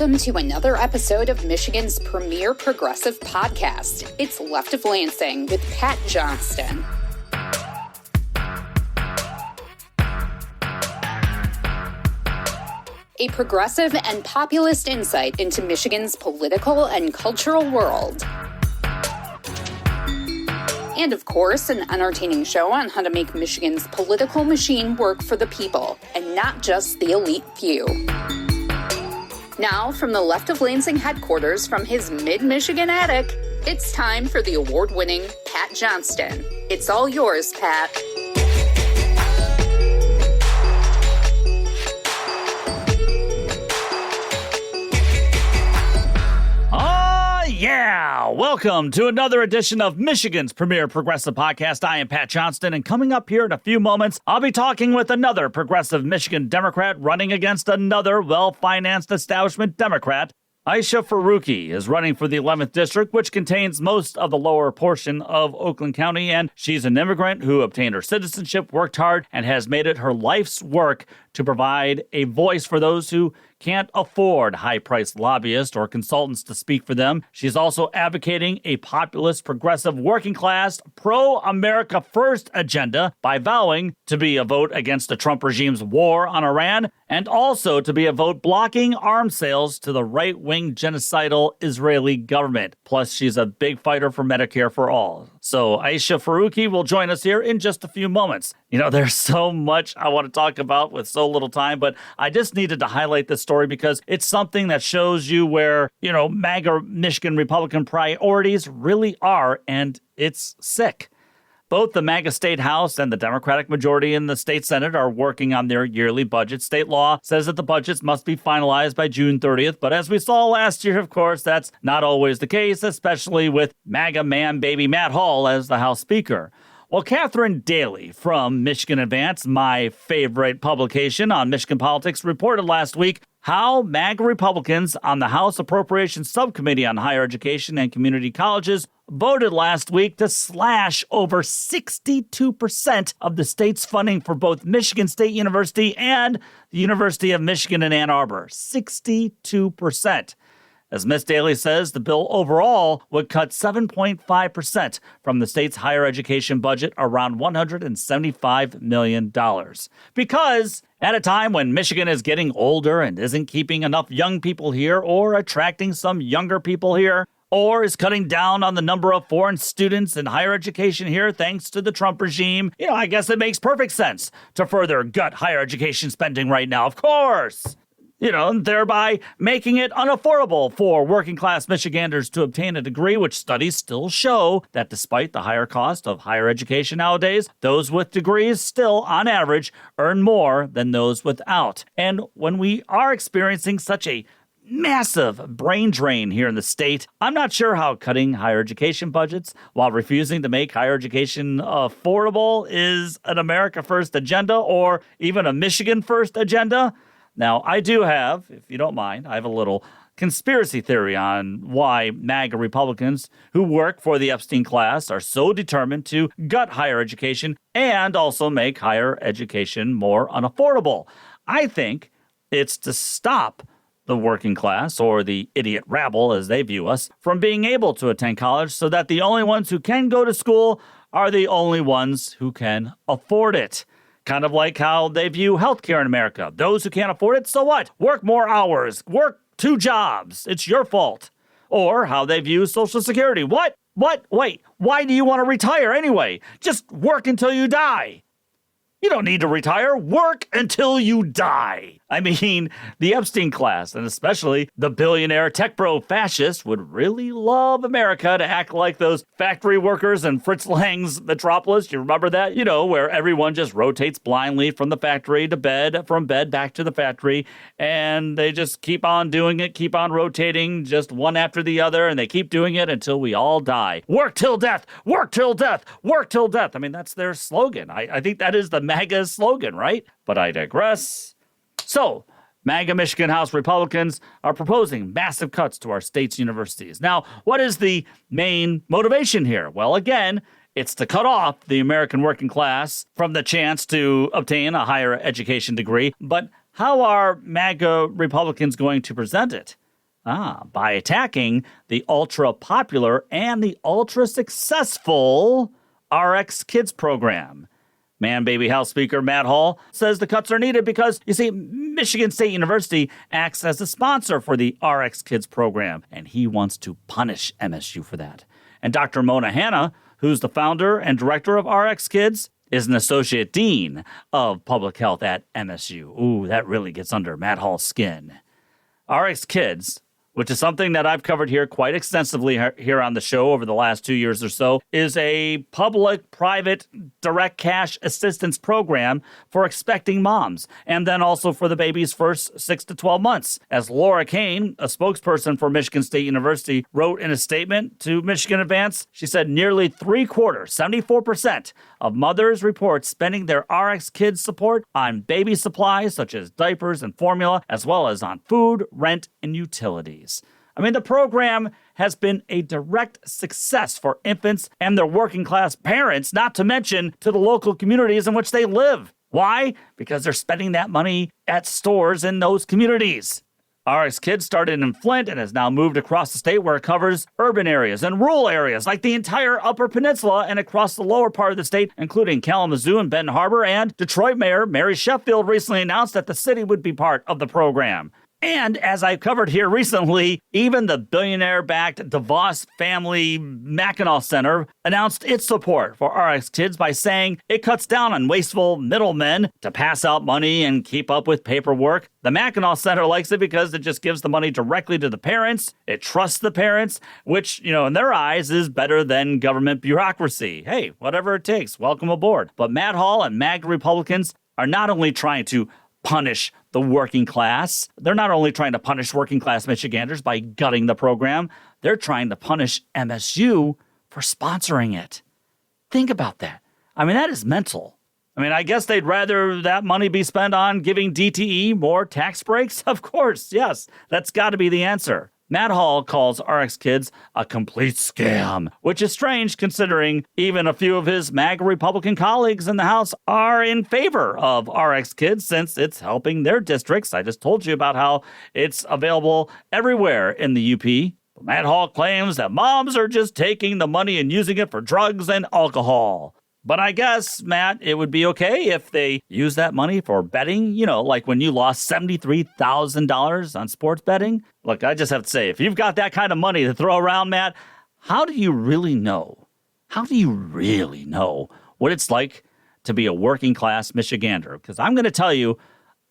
Welcome to another episode of Michigan's premier progressive podcast. It's Left of Lansing with Pat Johnston. A progressive and populist insight into Michigan's political and cultural world. And of course, an entertaining show on how to make Michigan's political machine work for the people, and not just the elite few. Now, from the Left of Lansing headquarters from his mid-Michigan attic, it's time for the award-winning Pat Johnston. It's all yours, Pat. Yeah! Welcome to another edition of Michigan's premier progressive podcast. I am Pat Johnston, and coming up here in a few moments, I'll be talking with another progressive Michigan Democrat running against another well-financed establishment Democrat. Aisha Farooqi is running for the 11th District, which contains most of the lower portion of Oakland County, and she's an immigrant who obtained her citizenship, worked hard, and has made it her life's work to provide a voice for those who can't afford high-priced lobbyists or consultants to speak for them. She's also advocating a populist, progressive, working-class, pro-America First agenda by vowing to be a vote against the Trump regime's war on Iran and also to be a vote blocking arms sales to the right-wing genocidal Israeli government. Plus, she's a big fighter for Medicare for all. So Aisha Farooqi will join us here in just a few moments. You know, there's so much I want to talk about with so little time, but I just needed to highlight this story because it's something that shows you where, MAGA Michigan Republican priorities really are, and it's sick. Both the MAGA State House and the Democratic majority in the state Senate are working on their yearly budget. State law says that the budgets must be finalized by June 30th, but as we saw last year, of course, that's not always the case, especially with MAGA man baby Matt Hall as the House Speaker. Well, Catherine Daly from Michigan Advance, my favorite publication on Michigan politics, reported last week how MAGA Republicans on the House Appropriations Subcommittee on Higher Education and Community Colleges voted last week to slash over 62% of the state's funding for both Michigan State University and the University of Michigan in Ann Arbor. 62%. As Ms. Daly says, the bill overall would cut 7.5% from the state's higher education budget, around $175 million. Because at a time when Michigan is getting older and isn't keeping enough young people here or attracting some younger people here, or is cutting down on the number of foreign students in higher education here thanks to the Trump regime, I guess it makes perfect sense to further gut higher education spending right now, of course. Thereby making it unaffordable for working-class Michiganders to obtain a degree, which studies still show that despite the higher cost of higher education nowadays, those with degrees still, on average, earn more than those without. And when we are experiencing such a massive brain drain here in the state, I'm not sure how cutting higher education budgets while refusing to make higher education affordable is an America First agenda or even a Michigan First agenda. Now, I do have, if you don't mind, I have a little conspiracy theory on why MAGA Republicans who work for the Epstein class are so determined to gut higher education and also make higher education more unaffordable. I think it's to stop the working class, or the idiot rabble as they view us, from being able to attend college so that the only ones who can go to school are the only ones who can afford it. Kind of like how they view healthcare in America. Those who can't afford it, so what? Work more hours. Work 2 jobs. It's your fault. Or how they view Social Security. What? Wait, why do you want to retire anyway? Just work until you die. You don't need to retire. Work until you die. I mean, the Epstein class, and especially the billionaire tech bro fascists, would really love America to act like those factory workers in Fritz Lang's Metropolis. You remember that? Where everyone just rotates blindly from the factory to bed, from bed back to the factory, and they just keep on doing it, keep on rotating, just one after the other, and they keep doing it until we all die. Work till death! Work till death! Work till death! I mean, that's their slogan. I think that is the MAGA slogan, right? But I digress. So, MAGA Michigan House Republicans are proposing massive cuts to our state's universities. Now, what is the main motivation here? Well, again, it's to cut off the American working class from the chance to obtain a higher education degree. But how are MAGA Republicans going to present it? By attacking the ultra-popular and the ultra-successful RxKids program. Man-Baby House Speaker Matt Hall says the cuts are needed because, you see, Michigan State University acts as a sponsor for the RxKids program, and he wants to punish MSU for that. And Dr. Mona Hanna, who's the founder and director of RxKids, is an associate dean of public health at MSU. Ooh, that really gets under Matt Hall's skin. RxKids, which is something that I've covered here quite extensively here on the show over the last 2 years or so, is a public-private direct cash assistance program for expecting moms, and then also for the baby's first 6 to 12 months. As Laura Kane, a spokesperson for Michigan State University, wrote in a statement to Michigan Advance, she said nearly 3/4, 74%, of mothers report spending their RxKids support on baby supplies such as diapers and formula, as well as on food, rent, and utilities. I mean, the program has been a direct success for infants and their working class parents, not to mention to the local communities in which they live. Why? Because they're spending that money at stores in those communities. RxKids started in Flint and has now moved across the state, where it covers urban areas and rural areas like the entire Upper Peninsula and across the lower part of the state, including Kalamazoo and Benton Harbor. And Detroit Mayor Mary Sheffield recently announced that the city would be part of the program. And as I've covered here recently, even the billionaire-backed DeVos Family Mackinac Center announced its support for RxKids by saying it cuts down on wasteful middlemen to pass out money and keep up with paperwork. The Mackinac Center likes it because it just gives the money directly to the parents. It trusts the parents, which, in their eyes is better than government bureaucracy. Hey, whatever it takes, welcome aboard. But Matt Hall and MAGA Republicans are not only trying to punish the working class. They're not only trying to punish working class Michiganders by gutting the program, they're trying to punish MSU for sponsoring it. Think about that. I mean, that is mental. I guess they'd rather that money be spent on giving DTE more tax breaks? Of course, yes. That's got to be the answer. Matt Hall calls RxKids a complete scam, which is strange considering even a few of his MAGA Republican colleagues in the House are in favor of RxKids since it's helping their districts. I just told you about how it's available everywhere in the UP. Matt Hall claims that moms are just taking the money and using it for drugs and alcohol. But I guess, Matt, it would be okay if they use that money for betting, like when you lost $73,000 on sports betting. Look, I just have to say, if you've got that kind of money to throw around, Matt, how do you really know? How do you really know what it's like to be a working class Michigander? Because I'm going to tell you,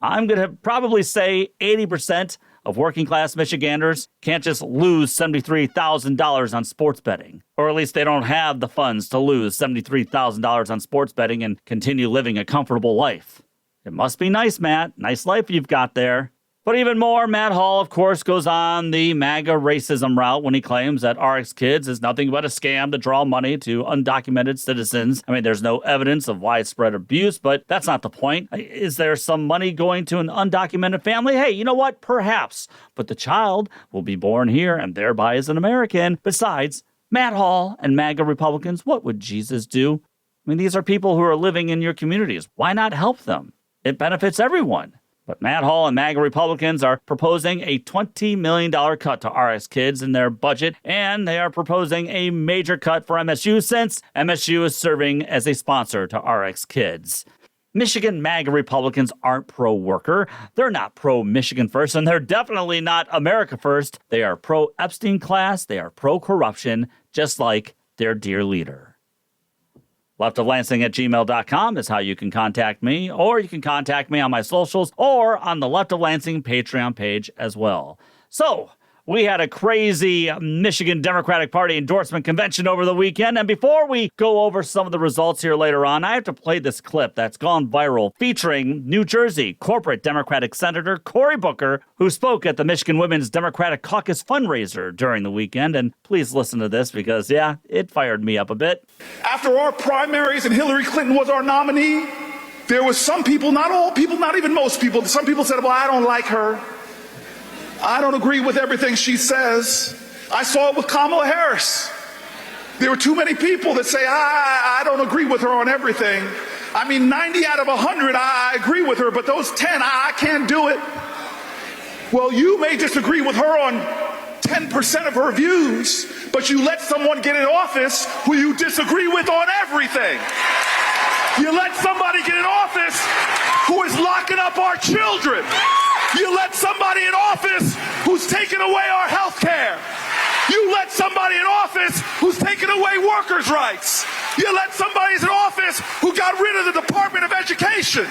I'm going to probably say 80% of working class Michiganders can't just lose $73,000 on sports betting. Or at least they don't have the funds to lose $73,000 on sports betting and continue living a comfortable life. It must be nice, Matt. Nice life you've got there. But even more, Matt Hall, of course, goes on the MAGA racism route when he claims that RxKids is nothing but a scam to draw money to undocumented citizens. There's no evidence of widespread abuse, but that's not the point. Is there some money going to an undocumented family? Hey, you know what? Perhaps. But the child will be born here and thereby is an American. Besides, Matt Hall and MAGA Republicans, what would Jesus do? These are people who are living in your communities. Why not help them? It benefits everyone. But Matt Hall and MAGA Republicans are proposing a $20 million cut to RxKids in their budget, and they are proposing a major cut for MSU since MSU is serving as a sponsor to RxKids. Michigan MAGA Republicans aren't pro-worker, they're not pro-Michigan First, and they're definitely not America First. They are pro-Epstein class, they are pro-corruption, just like their dear leader. leftoflansing@gmail.com is how you can contact me, or you can contact me on my socials or on the Left of Lansing Patreon page as well. So, we had a crazy Michigan Democratic Party endorsement convention over the weekend, and before we go over some of the results here later on, I have to play this clip that's gone viral featuring New Jersey corporate Democratic Senator Cory Booker, who spoke at the Michigan Women's Democratic Caucus fundraiser during the weekend. And please listen to this because, it fired me up a bit. After our primaries and Hillary Clinton was our nominee, there was some people, not all people, not even most people, some people said, well, I don't like her. I don't agree with everything she says. I saw it with Kamala Harris. There were too many people that say, I don't agree with her on everything. 90 out of 100, I agree with her, but those 10, I can't do it. Well, you may disagree with her on 10% of her views, but you let someone get in office who you disagree with on everything. You let somebody get in office who is locking up our children. You let somebody in office who's taking away our health care. You let somebody in office who's taking away workers' rights. You let somebody in office who got rid of the Department of Education.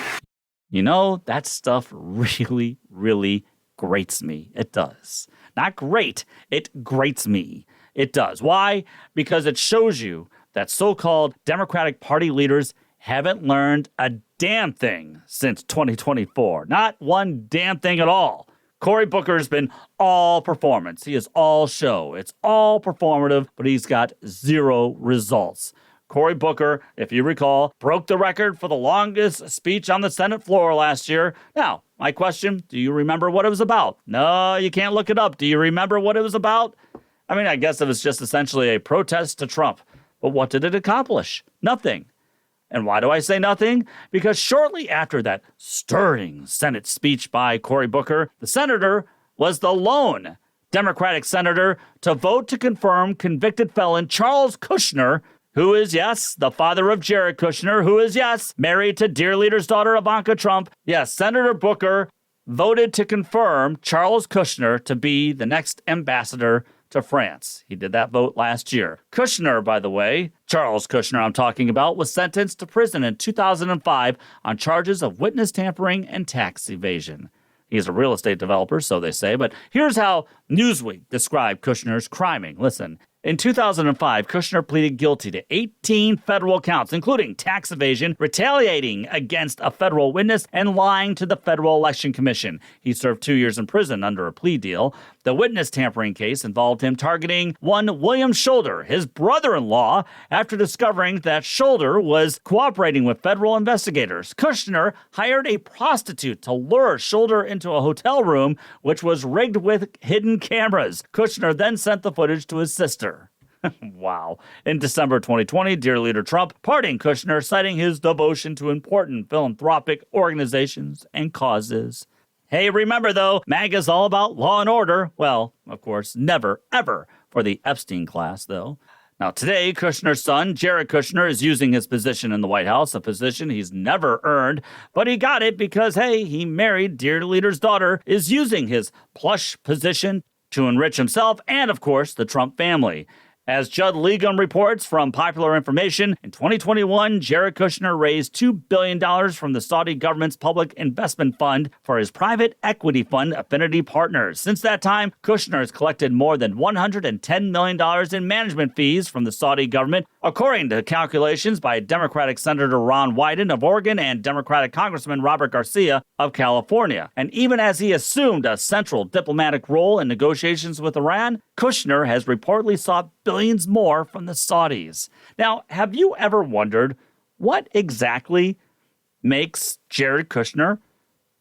You know, that stuff really, really grates me. It does. Not great. It grates me. It does. Why? Because it shows you that so-called Democratic Party leaders haven't learned a damn thing since 2024. Not one damn thing at all. Cory Booker's been all performance. He is all show. It's all performative, but he's got zero results. Cory Booker, if you recall, broke the record for the longest speech on the Senate floor last year. Now, my question, do you remember what it was about? No, you can't look it up. Do you remember what it was about? I mean, I guess it was just essentially a protest to Trump. But what did it accomplish? Nothing. And why do I say nothing? Because shortly after that stirring Senate speech by Cory Booker, the senator was the lone Democratic senator to vote to confirm convicted felon Charles Kushner, who is, yes, the father of Jared Kushner, who is, yes, married to dear leader's daughter Ivanka Trump. Yes, Senator Booker voted to confirm Charles Kushner to be the next ambassador to France. He did that vote last year. Kushner, by the way, Charles Kushner I'm talking about, was sentenced to prison in 2005 on charges of witness tampering and tax evasion. He's a real estate developer, so they say, but here's how Newsweek described Kushner's criming. Listen. In 2005, Kushner pleaded guilty to 18 federal counts, including tax evasion, retaliating against a federal witness, and lying to the Federal Election Commission. He served 2 years in prison under a plea deal. The witness tampering case involved him targeting one William Shoulder, his brother-in-law, after discovering that Shoulder was cooperating with federal investigators. Kushner hired a prostitute to lure Shoulder into a hotel room, which was rigged with hidden cameras. Kushner then sent the footage to his sister. Wow. In December 2020, dear leader Trump pardoned Kushner, citing his devotion to important philanthropic organizations and causes. Hey, remember though, MAGA's all about law and order. Well, of course, never, ever for the Epstein class, though. Now, today, Kushner's son, Jared Kushner, is using his position in the White House, a position he's never earned, but he got it because, hey, he married dear leader's daughter, is using his plush position to enrich himself and, of course, the Trump family. As Judd Legum reports from Popular Information, in 2021, Jared Kushner raised $2 billion from the Saudi government's public investment fund for his private equity fund, Affinity Partners. Since that time, Kushner has collected more than $110 million in management fees from the Saudi government, according to calculations by Democratic Senator Ron Wyden of Oregon and Democratic Congressman Robert Garcia of California. And even as he assumed a central diplomatic role in negotiations with Iran, Kushner has reportedly sought billions more from the Saudis. Now, have you ever wondered what exactly makes Jared Kushner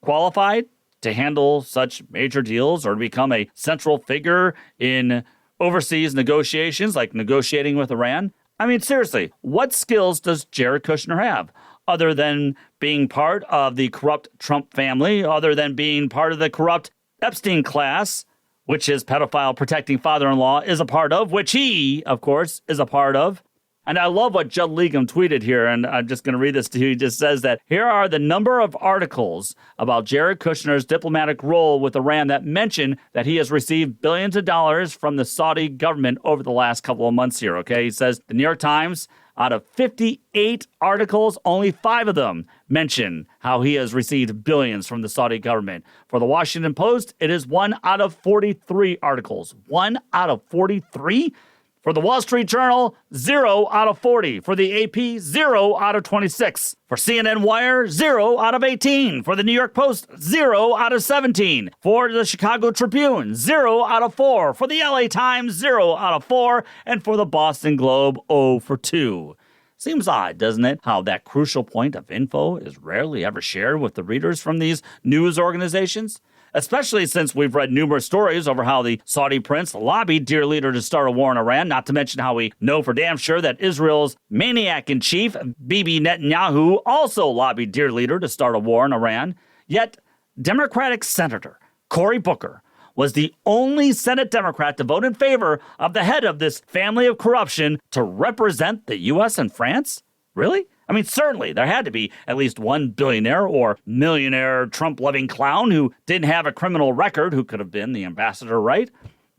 qualified to handle such major deals or to become a central figure in overseas negotiations like negotiating with Iran? I mean, seriously, what skills does Jared Kushner have other than being part of the corrupt Trump family, other than being part of the corrupt Epstein class, which his pedophile protecting father-in-law is a part of, which he, of course, is a part of? And I love what Judd Legum tweeted here, and I'm just going to read this to you. He just says that here are the number of articles about Jared Kushner's diplomatic role with Iran that mention that he has received billions of dollars from the Saudi government over the last couple of months here, okay? He says the New York Times, out of 58 articles, only 5 of them mention how he has received billions from the Saudi government. For the Washington Post, it is 1 out of 43 articles. 1 out of 43? For the Wall Street Journal, 0 out of 40. For the AP, 0 out of 26. For CNN Wire, 0 out of 18. For the New York Post, 0 out of 17. For the Chicago Tribune, 0 out of 4. For the LA Times, 0 out of 4. And for the Boston Globe, 0 for 2. Seems odd, doesn't it, how that crucial point of info is rarely ever shared with the readers from these news organizations? Especially since we've read numerous stories over how the Saudi prince lobbied dear leader to start a war in Iran, not to mention how we know for damn sure that Israel's maniac-in-chief, Bibi Netanyahu, also lobbied dear leader to start a war in Iran. Yet, Democratic Senator Cory Booker was the only Senate Democrat to vote in favor of the head of this family of corruption to represent the U.S. and France? Really? I mean, certainly there had to be at least one billionaire or millionaire Trump-loving clown who didn't have a criminal record who could have been the ambassador, right?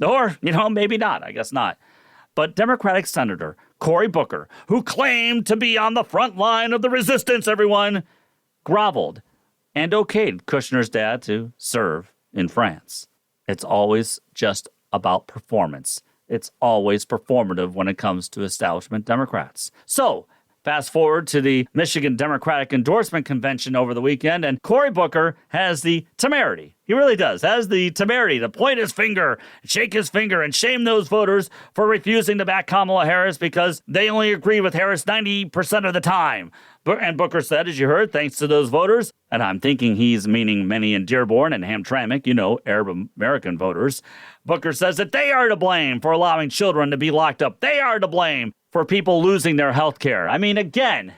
Or, maybe not. I guess not. But Democratic Senator Cory Booker, who claimed to be on the front line of the resistance, everyone, groveled and okayed Kushner's dad to serve in France. It's always just about performance. It's always performative when it comes to establishment Democrats. So, fast forward to the Michigan Democratic Endorsement Convention over the weekend, and Cory Booker has the temerity. He really does, has the temerity to point his finger, shake his finger, and shame those voters for refusing to back Kamala Harris because they only agree with Harris 90% of the time. And Booker said, as you heard, thanks to those voters, and I'm thinking he's meaning many in Dearborn and Hamtramck, Arab American voters. Booker says that they are to blame for allowing children to be locked up. They are to blame for people losing their health care. I mean, again,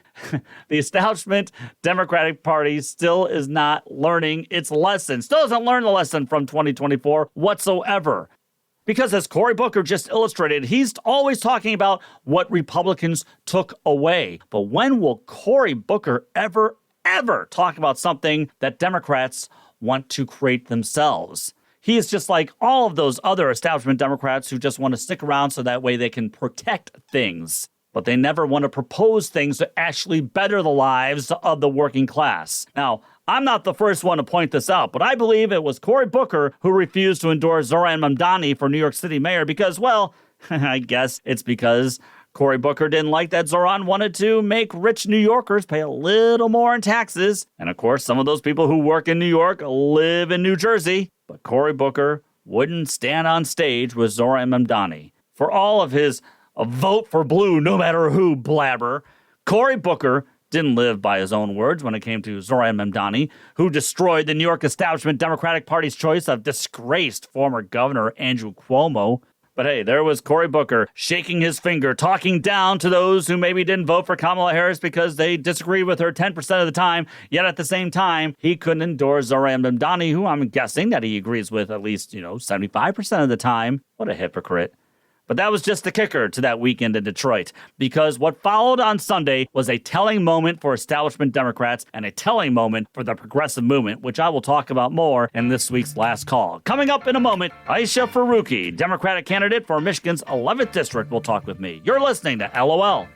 the establishment Democratic Party still is not learning its lesson, still doesn't learn the lesson from 2024 whatsoever. Because as Cory Booker just illustrated, he's always talking about what Republicans took away. But when will Cory Booker ever talk about something that Democrats want to create themselves? He is just like all of those other establishment Democrats who just want to stick around so that way they can protect things. But they never want to propose things that actually better the lives of the working class. Now, I'm not the first one to point this out, but I believe it was Cory Booker who refused to endorse Zohran Mamdani for New York City mayor because, well, I guess it's because Cory Booker didn't like that Zohran wanted to make rich New Yorkers pay a little more in taxes. And of course, some of those people who work in New York live in New Jersey. But Cory Booker wouldn't stand on stage with Zohran Mamdani. For all of his vote for blue no matter who blabber, Cory Booker didn't live by his own words when it came to Zohran Mamdani, who destroyed the New York establishment Democratic Party's choice of disgraced former Governor Andrew Cuomo. But hey, there was Cory Booker shaking his finger, talking down to those who maybe didn't vote for Kamala Harris because they disagreed with her 10% of the time, yet at the same time, he couldn't endorse Zohran Mamdani, who I'm guessing that he agrees with at least, 75% of the time. What a hypocrite. But that was just the kicker to that weekend in Detroit, because what followed on Sunday was a telling moment for establishment Democrats and a telling moment for the progressive movement, which I will talk about more in this week's Last Call. Coming up in a moment, Aisha Farooqi, Democratic candidate for Michigan's 11th District, will talk with me. You're listening to LOL.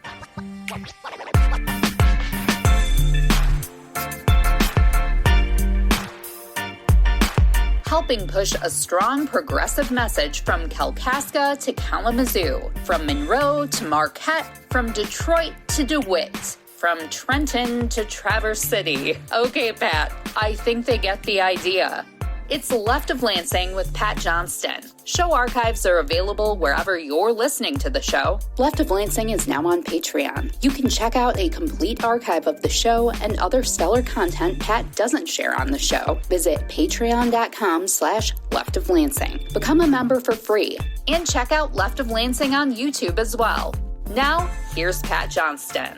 Helping push a strong progressive message from Kalkaska to Kalamazoo, from Monroe to Marquette, from Detroit to DeWitt, from Trenton to Traverse City. Okay, Pat, I think they get the idea. It's Left of Lansing with Pat Johnston. Show archives are available wherever you're listening to the show. Left of Lansing is now on Patreon. You can check out a complete archive of the show and other stellar content Pat doesn't share on the show. Visit patreon.com/Left of Lansing. Become a member for free. And check out Left of Lansing on YouTube as well. Now, here's Pat Johnston.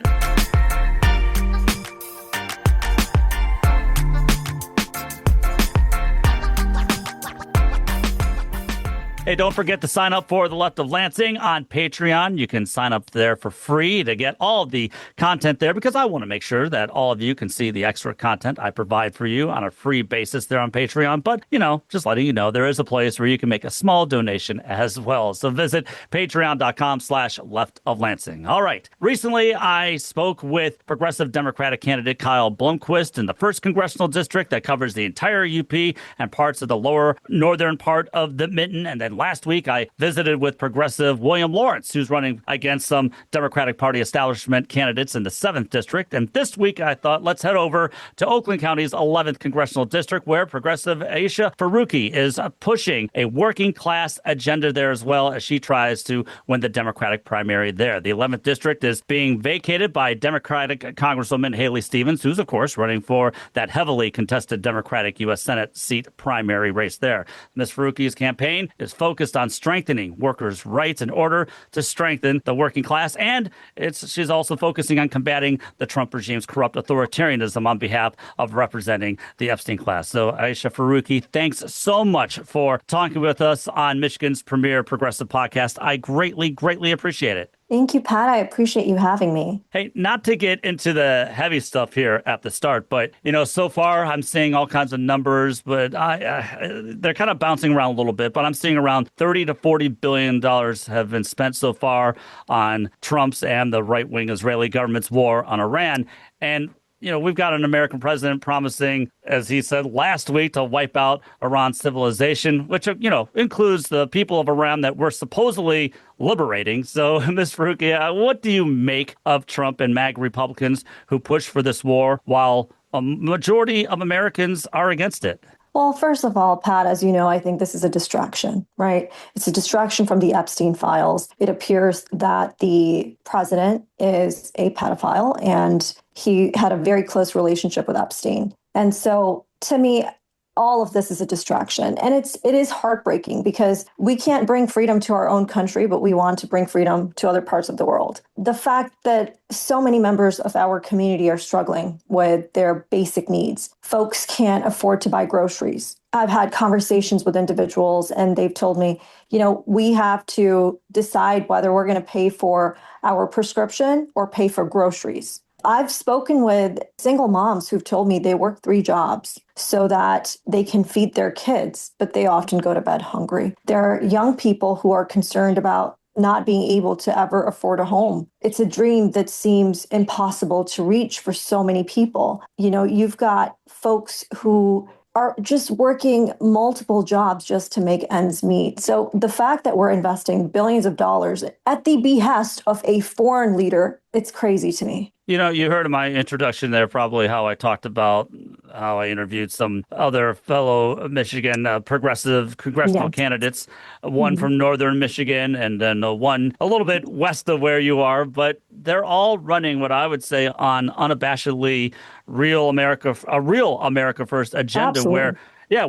Hey, don't forget to sign up for the Left of Lansing on Patreon. You can sign up there for free to get all of the content there because I want to make sure that all of you can see the extra content I provide for you on a free basis there on Patreon. But, just letting you know, there is a place where you can make a small donation as well. So visit patreon.com/Left of Lansing. All right. Recently, I spoke with Progressive Democratic candidate Kyle Blomquist in the 1st Congressional District that covers the entire UP and parts of the lower northern part of the Mitten. And then last week, I visited with Progressive William Lawrence, who's running against some Democratic Party establishment candidates in the 7th District. And this week, I thought, let's head over to Oakland County's 11th Congressional District, where Progressive Aisha Farooqi is pushing a working class agenda there as well as she tries to win the Democratic primary there. The 11th District is being vacated by Democratic Congresswoman Haley Stevens, who's, of course, running for that heavily contested Democratic U.S. Senate seat primary race there. Ms. Farooqi's campaign is focused focused on strengthening workers' rights in order to strengthen the working class. And she's also focusing on combating the Trump regime's corrupt authoritarianism on behalf of representing the Epstein class. So Aisha Farooqi, thanks so much for talking with us on Michigan's premier progressive podcast. I greatly, greatly appreciate it. Thank you, Pat. I appreciate you having me. Hey, not to get into the heavy stuff here at the start, but, so far I'm seeing all kinds of numbers, but they're kind of bouncing around a little bit, but I'm seeing around $30 to $40 billion have been spent so far on Trump's and the right-wing Israeli government's war on Iran. And we've got an American president promising, as he said last week, to wipe out Iran's civilization, which, includes the people of Iran that we're supposedly liberating. So, Ms. Farooqi, what do you make of Trump and MAGA Republicans who push for this war while a majority of Americans are against it? Well, first of all, Pat, as you know, I think this is a distraction, right? It's a distraction from the Epstein files. It appears that the president is a pedophile and he had a very close relationship with Epstein. And so to me, all of this is a distraction. And it is heartbreaking because we can't bring freedom to our own country, but we want to bring freedom to other parts of the world. The fact that so many members of our community are struggling with their basic needs. Folks can't afford to buy groceries. I've had conversations with individuals and they've told me, we have to decide whether we're going to pay for our prescription or pay for groceries. I've spoken with single moms who've told me they work 3 jobs so that they can feed their kids, but they often go to bed hungry. There are young people who are concerned about not being able to ever afford a home. It's a dream that seems impossible to reach for so many people. You've got folks who are just working multiple jobs just to make ends meet. So the fact that we're investing billions of dollars at the behest of a foreign leader, it's crazy to me. You heard in my introduction there probably how I talked about how I interviewed some other fellow Michigan progressive congressional candidates, one from northern Michigan and then one a little bit west of where you are. But they're all running what I would say on unabashedly a real America First agenda. Absolutely.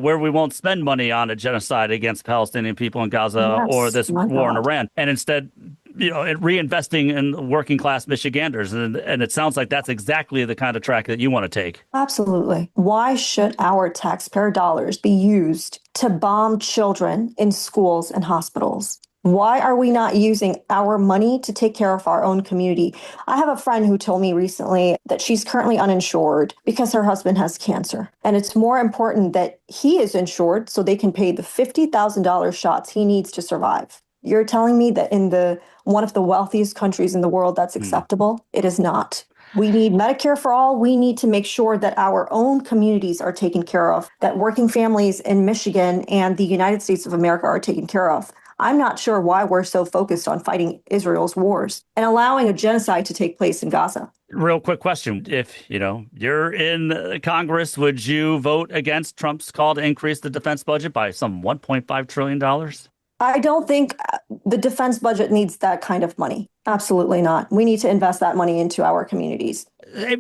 Where we won't spend money on a genocide against Palestinian people in Gaza or this war in Iran, and instead, reinvesting in working class Michiganders. And it sounds like that's exactly the kind of track that you want to take. Absolutely. Why should our taxpayer dollars be used to bomb children in schools and hospitals? Why are we not using our money to take care of our own community? I have a friend who told me recently that she's currently uninsured because her husband has cancer. And it's more important that he is insured so they can pay the $50,000 shots he needs to survive. You're telling me that in one of the wealthiest countries in the world that's acceptable? It is not. We need Medicare for all. We need to make sure that our own communities are taken care of, that working families in Michigan and the United States of America are taken care of. I'm not sure why we're so focused on fighting Israel's wars and allowing a genocide to take place in Gaza. Real quick question. If, you're in Congress, would you vote against Trump's call to increase the defense budget by some $1.5 trillion? I don't think the defense budget needs that kind of money. Absolutely not. We need to invest that money into our communities.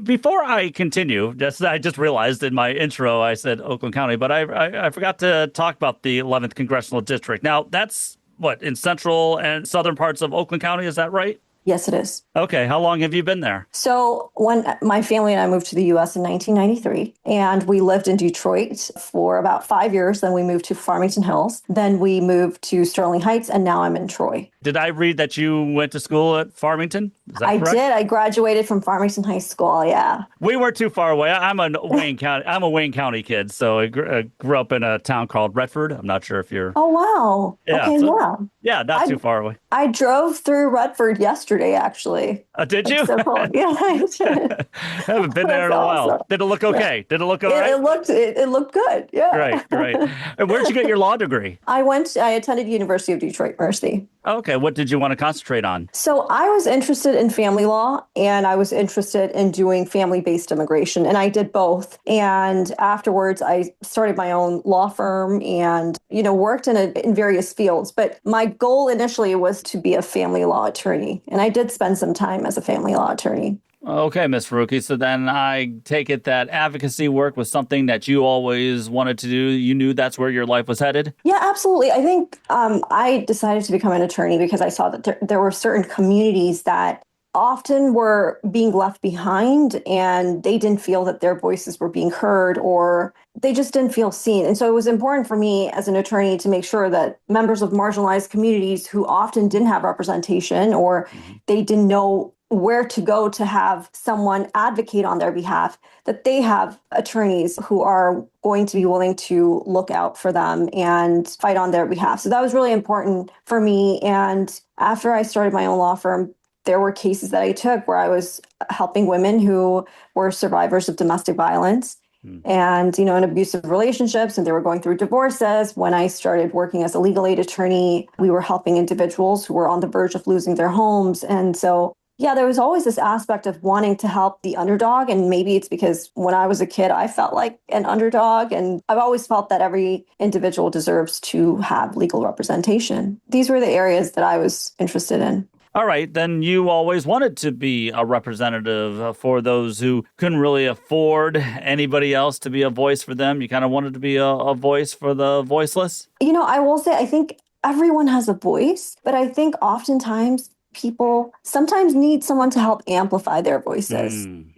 Before I continue, I just realized in my intro I said Oakland County, but I forgot to talk about the 11th Congressional District. Now, that's in central and southern parts of Oakland County, is that right? Yes, it is. Okay. How long have you been there? So when my family and I moved to the U.S. in 1993, and we lived in Detroit for about 5 years. Then we moved to Farmington Hills. Then we moved to Sterling Heights, and now I'm in Troy. Did I read that you went to school at Farmington? Is that correct? I did. I graduated from Farmington High School. Yeah. We weren't too far away. I'm a Wayne County kid. So I grew up in a town called Redford. I'm not sure if you're. Oh, wow. Yeah, okay. Yeah, not too far away. I drove through Redford yesterday, actually. Did you? So cool. Yeah, I did. I haven't been there in a while. Awesome. Did it look okay? Yeah. Did it look all right? It looked good. Yeah. Great. And where'd you get your law degree? I attended University of Detroit Mercy. Okay. What did you want to concentrate on? So I was interested in family law and I was interested in doing family-based immigration, and I did both. And afterwards, I started my own law firm and, worked in various fields. But my goal initially was to be a family law attorney. And I did spend some time as a family law attorney. Okay, Ms. Farooqi. So then I take it that advocacy work was something that you always wanted to do. You knew that's where your life was headed? Yeah, absolutely. I think I decided to become an attorney because I saw that there were certain communities that often were being left behind and they didn't feel that their voices were being heard or they just didn't feel seen. And so it was important for me as an attorney to make sure that members of marginalized communities who often didn't have representation or they didn't know where to go to have someone advocate on their behalf, that they have attorneys who are going to be willing to look out for them and fight on their behalf. So that was really important for me. And after I started my own law firm, there were cases that I took where I was helping women who were survivors of domestic violence and, in abusive relationships, and they were going through divorces. When I started working as a legal aid attorney, we were helping individuals who were on the verge of losing their homes. And so yeah, there was always this aspect of wanting to help the underdog. And maybe it's because when I was a kid, I felt like an underdog. And I've always felt that every individual deserves to have legal representation. These were the areas that I was interested in. All right, then you always wanted to be a representative for those who couldn't really afford anybody else to be a voice for them. You kind of wanted to be a voice for the voiceless? I will say, I think everyone has a voice, but I think oftentimes people sometimes need someone to help amplify their voices. And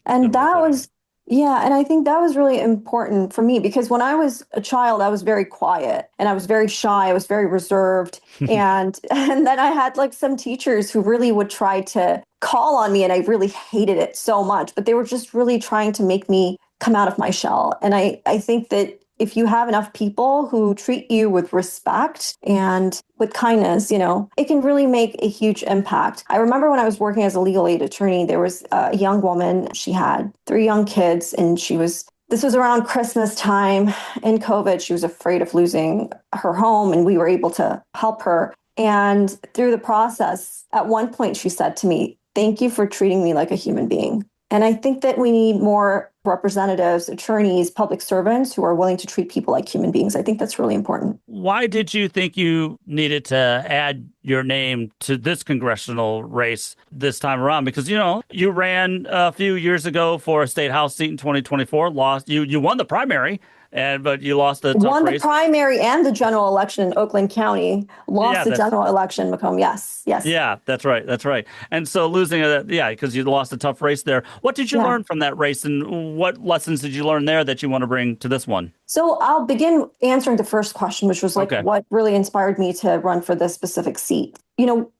I think that was really important for me because when I was a child, I was very quiet and I was very shy. I was very reserved. and then I had like some teachers who really would try to call on me and I really hated it so much, but they were just really trying to make me come out of my shell. And I think that if you have enough people who treat you with respect and with kindness, it can really make a huge impact. I remember when I was working as a legal aid attorney, there was a young woman. She had 3 young kids and this was around Christmas time in COVID. She was afraid of losing her home and we were able to help her. And through the process, at one point she said to me, "Thank you for treating me like a human being." And I think that we need more representatives, attorneys, public servants who are willing to treat people like human beings. I think that's really important. Why did you think you needed to add your name to this congressional race this time around? Because, you ran a few years ago for a state house seat in 2024, lost. You won the primary. But you lost the tough Won the race. primary and the general election in Oakland County. Lost the general election in Macomb. Yes. Yeah, that's right. And so losing because you lost a tough race there. What did you learn from that race, and what lessons did you learn there that you want to bring to this one? So I'll begin answering the first question, which was what really inspired me to run for this specific seat.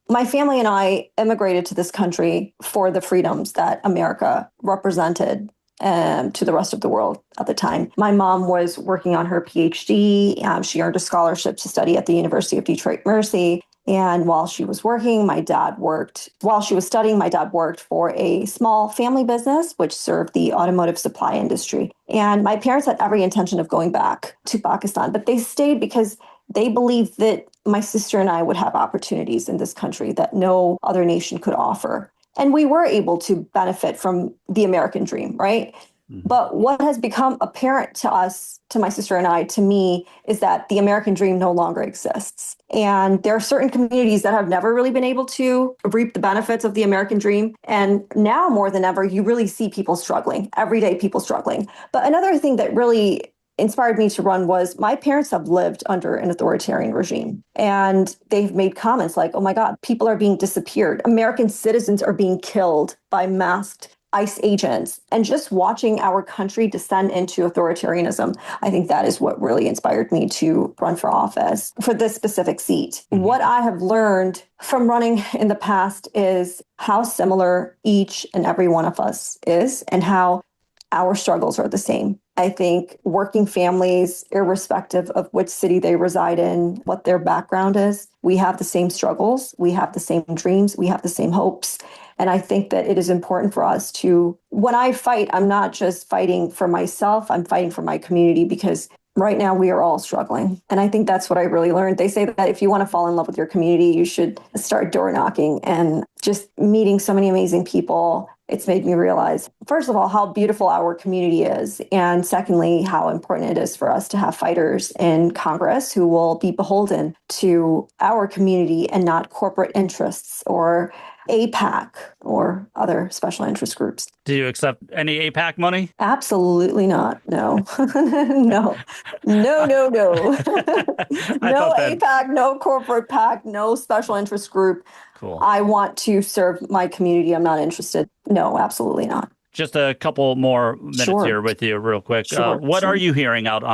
My family and I immigrated to this country for the freedoms that America represented to the rest of the world at the time. My mom was working on her PhD. She earned a scholarship to study at the University of Detroit Mercy. And while she was working, while she was studying, my dad worked for a small family business, which served the automotive supply industry. And my parents had every intention of going back to Pakistan, but they stayed because they believed that my sister and I would have opportunities in this country that no other nation could offer. And we were able to benefit from the American dream, right? But what has become apparent to us, to my sister and I, to me, is that the American dream no longer exists. And there are certain communities that have never really been able to reap the benefits of the American dream. And now more than ever, you really see people struggling, everyday people struggling. But another thing that really inspired me to run was my parents have lived under an authoritarian regime. And they've made comments like, "Oh my God, people are being disappeared. American citizens are being killed by masked ICE agents." And just watching our country descend into authoritarianism, I think that is what really inspired me to run for office for this specific seat. What I have learned from running in the past is how similar each and every one of us is and how our struggles are the same. I think working families, irrespective of which city they reside in, what their background is, we have the same struggles, we have the same dreams, we have the same hopes. And I think that it is important for us to, when I fight, I'm not just fighting for myself, I'm fighting for my community because right now we are all struggling. And I think that's what I really learned. They say that if you want to fall in love with your community, you should start door knocking and just meeting so many amazing people it's made me realize, first of all, how beautiful our community is. And secondly, how important it is for us to have fighters in Congress who will be beholden to our community and not corporate interests or APAC or other special interest groups. Do you accept any APAC money? Absolutely not. No, no, no, no, no. No APAC, no corporate PAC, no special interest group. Cool. I want to serve my community. I'm not interested. No, absolutely not. Just a couple more minutes here with you real quick. What are you hearing out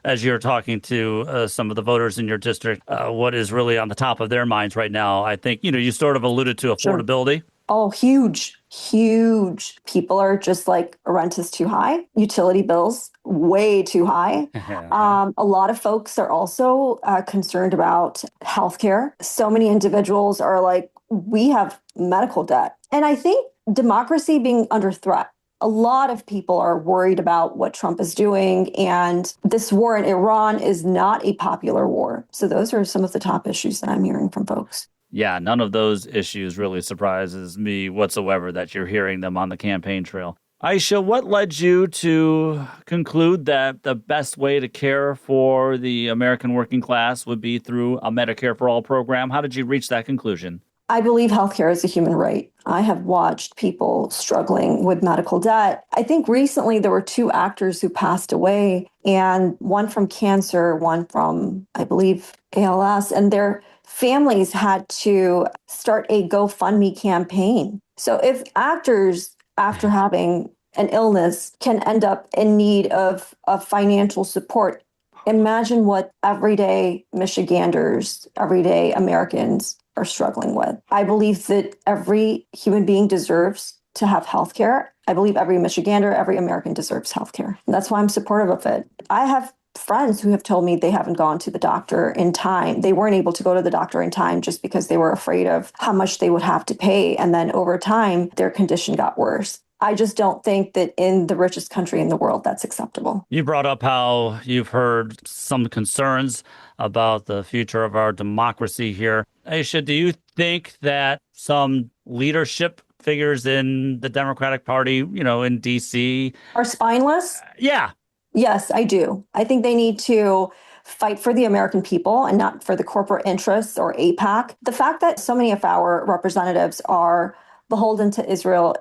as you're talking to some of the voters in your district? What is really on the top of their minds right now? I think, you sort of alluded to affordability. Oh, huge, huge. People are just like, rent is too high. Utility bills, way too high. A lot of folks are also concerned about healthcare. So many individuals are like, we have medical debt. And I think democracy being under threat. A lot of people are worried about what Trump is doing, and this war in Iran is not a popular war. So those are some of the top issues that I'm hearing from folks. Yeah, none of those issues really surprises me whatsoever that you're hearing them on the campaign trail. Aisha, what led you to conclude that the best way to care for the American working class would be through a Medicare for All program? How did you reach that conclusion? I believe healthcare is a human right. I have watched people struggling with medical debt. I think recently there were 2 actors who passed away, and one from cancer, one from, I believe, ALS, and their families had to start a GoFundMe campaign. So if actors, after having an illness, can end up in need of financial support, imagine what everyday Michiganders, everyday Americans are struggling with. I believe that every human being deserves to have healthcare. I believe every Michigander, every American deserves healthcare. And that's why I'm supportive of it. I have friends who have told me they haven't gone to the doctor in time. They weren't able to go to the doctor in time just because they were afraid of how much they would have to pay. And then over time, their condition got worse. I just don't think that in the richest country in the world, that's acceptable. You brought up how you've heard some concerns about the future of our democracy here. Aisha, do you think that some leadership figures in the Democratic Party, in D.C. are spineless? Yeah. Yes, I do. I think they need to fight for the American people and not for the corporate interests or AIPAC. The fact that so many of our representatives are beholden to Israel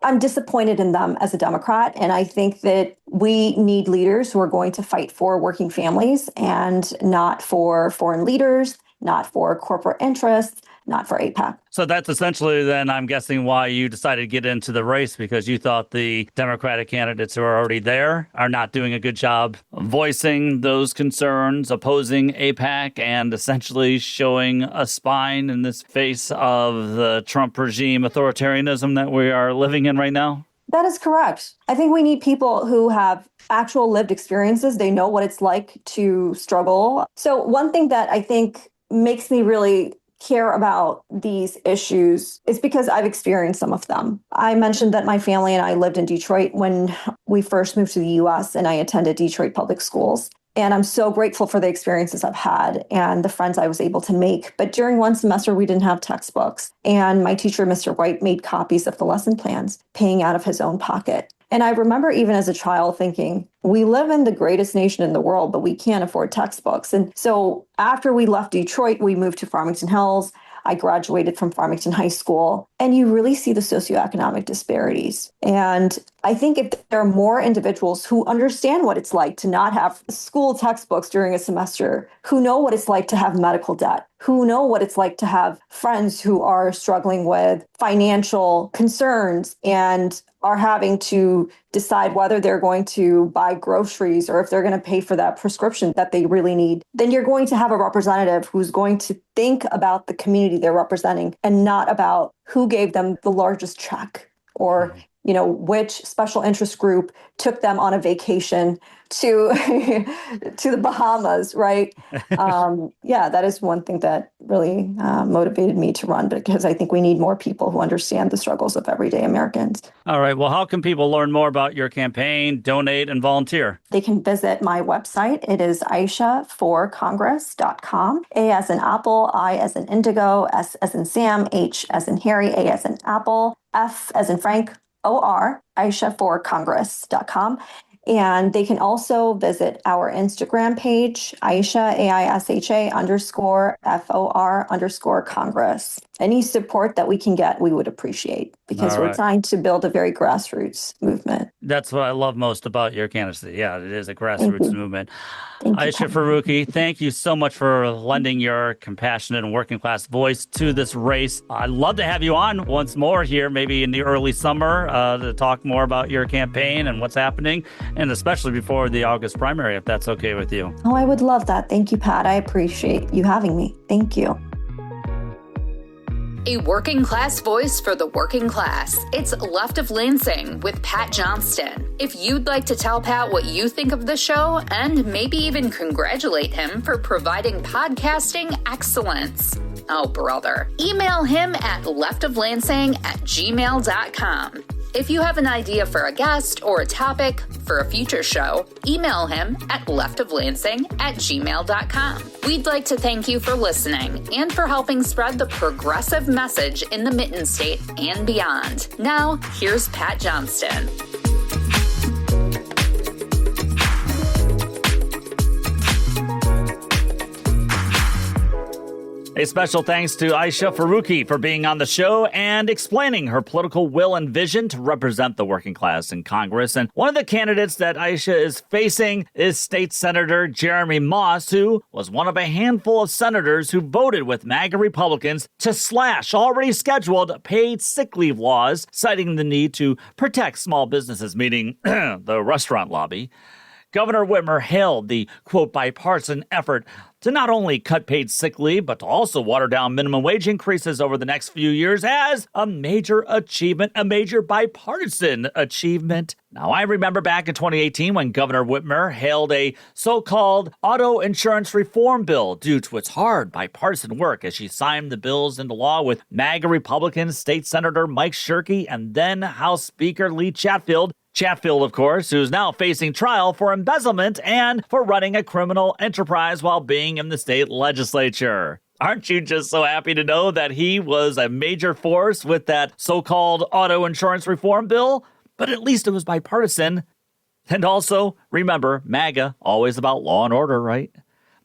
I'm disappointed in them as a Democrat. And I think that we need leaders who are going to fight for working families and not for foreign leaders, not for corporate interests, not for AIPAC. So that's essentially then, I'm guessing, why you decided to get into the race, because you thought the Democratic candidates who are already there are not doing a good job voicing those concerns, opposing AIPAC, and essentially showing a spine in this face of the Trump regime authoritarianism that we are living in right now? That is correct. I think we need people who have actual lived experiences. They know what it's like to struggle. So one thing that I think makes me really care about these issues is because I've experienced some of them. I mentioned that my family and I lived in Detroit when we first moved to the US, and I attended Detroit public schools. And I'm so grateful for the experiences I've had and the friends I was able to make. But during one semester, we didn't have textbooks. And my teacher, Mr. White, made copies of the lesson plans, paying out of his own pocket. And I remember even as a child thinking, we live in the greatest nation in the world, but we can't afford textbooks. And so after we left Detroit, we moved to Farmington Hills. I graduated from Farmington High School, and you really see the socioeconomic disparities. And I think if there are more individuals who understand what it's like to not have school textbooks during a semester, who know what it's like to have medical debt, who know what it's like to have friends who are struggling with financial concerns and are having to decide whether they're going to buy groceries or if they're going to pay for that prescription that they really need, then you're going to have a representative who's going to think about the community they're representing and not about who gave them the largest check or, which special interest group took them on a vacation to the Bahamas, right? That is one thing that really motivated me to run, because I think we need more people who understand the struggles of everyday Americans. All right. Well, how can people learn more about your campaign, donate, and volunteer? They can visit my website. It is aishaforcongress.com. A as in apple, I as in indigo, S as in Sam, H as in Harry, A as in apple. F as in Frank, O-R, AishaForCongress.com. And they can also visit our Instagram page, Aisha, AISHA _FOR_Congress. Any support that we can get, we would appreciate, because we're trying to build a very grassroots movement. That's what I love most about your candidacy. Yeah, it is a grassroots movement. Thank you, Aisha Farooqi, thank you so much for lending your compassionate and working class voice to this race. I'd love to have you on once more here, maybe in the early summer, to talk more about your campaign and what's happening, and especially before the August primary, if that's okay with you. Oh, I would love that. Thank you, Pat. I appreciate you having me. Thank you. A working class voice for the working class. It's Left of Lansing with Pat Johnston. If you'd like to tell Pat what you think of the show and maybe even congratulate him for providing podcasting excellence, oh brother, email him at leftoflansing@gmail.com. If you have an idea for a guest or a topic for a future show, email him at leftoflansing@gmail.com. We'd like to thank you for listening and for helping spread the progressive message in the Mitten State and beyond. Now, here's Pat Johnston. A special thanks to Aisha Farooqi for being on the show and explaining her political will and vision to represent the working class in Congress. And one of the candidates that Aisha is facing is State Senator Jeremy Moss, who was one of a handful of senators who voted with MAGA Republicans to slash already scheduled paid sick leave laws, citing the need to protect small businesses, meaning the restaurant lobby. Governor Whitmer hailed the, quote, bipartisan effort to not only cut paid sick leave, but to also water down minimum wage increases over the next few years as a major achievement, a major bipartisan achievement. Now, I remember back in 2018 when Governor Whitmer hailed a so-called auto insurance reform bill due to its hard bipartisan work as she signed the bills into law with MAGA Republican State Senator Mike Shirkey and then House Speaker Lee Chatfield. Chatfield, of course, who's now facing trial for embezzlement and for running a criminal enterprise while being in the state legislature. Aren't you just so happy to know that he was a major force with that so-called auto insurance reform bill? But at least it was bipartisan. And also, remember, MAGA, always about law and order, right?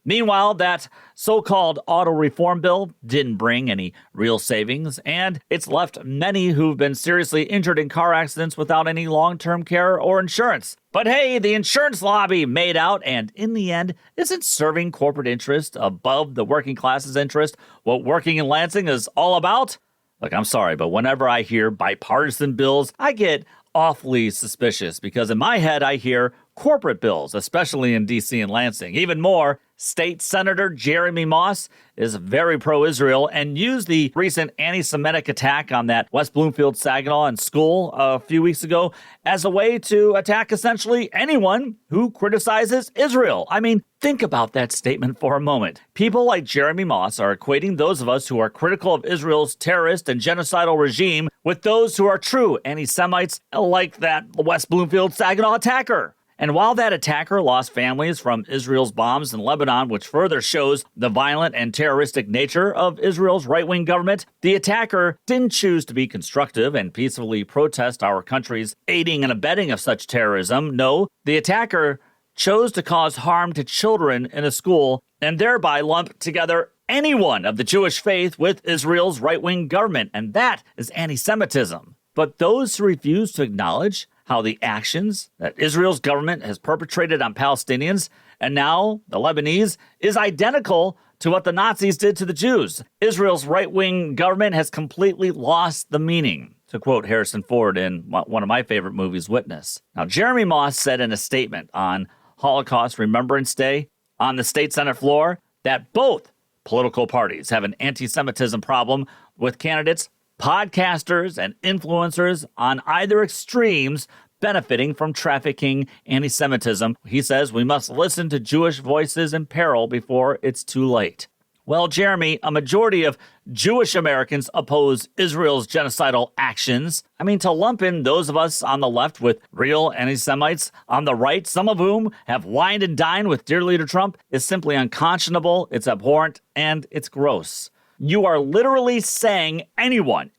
Meanwhile, that so-called auto reform bill didn't bring any real savings, and it's left many who've been seriously injured in car accidents without any long-term care or insurance. But hey, the insurance lobby made out, and in the end, isn't serving corporate interest above the working class's interest what working in Lansing is all about? Look, I'm sorry, but whenever I hear bipartisan bills, I get awfully suspicious because in my head, I hear corporate bills, especially in D.C. and Lansing. Even more, State Senator Jeremy Moss is very pro-Israel and used the recent anti-Semitic attack on that West Bloomfield Saginaw and school a few weeks ago as a way to attack essentially anyone who criticizes Israel. I mean, think about that statement for a moment. People like Jeremy Moss are equating those of us who are critical of Israel's terrorist and genocidal regime with those who are true anti-Semites like that West Bloomfield Saginaw attacker. And while that attacker lost families from Israel's bombs in Lebanon, which further shows the violent and terroristic nature of Israel's right-wing government, the attacker didn't choose to be constructive and peacefully protest our country's aiding and abetting of such terrorism. No, the attacker chose to cause harm to children in a school and thereby lump together anyone of the Jewish faith with Israel's right-wing government, and that is anti-Semitism. But those who refuse to acknowledge how the actions that Israel's government has perpetrated on Palestinians and now the Lebanese is identical to what the Nazis did to the Jews. Israel's right-wing government has completely lost the meaning, to quote Harrison Ford in one of my favorite movies, Witness. Now, Jeremy Moss said in a statement on Holocaust Remembrance Day on the state Senate floor that both political parties have an anti-Semitism problem with candidates, podcasters, and influencers on either extremes benefiting from trafficking anti-Semitism. He says we must listen to Jewish voices in peril before it's too late. Well, Jeremy, a majority of Jewish Americans oppose Israel's genocidal actions. I mean, to lump in those of us on the left with real anti-Semites on the right, some of whom have wined and dined with dear leader Trump, is simply unconscionable, it's abhorrent, and it's gross. You are literally saying anyone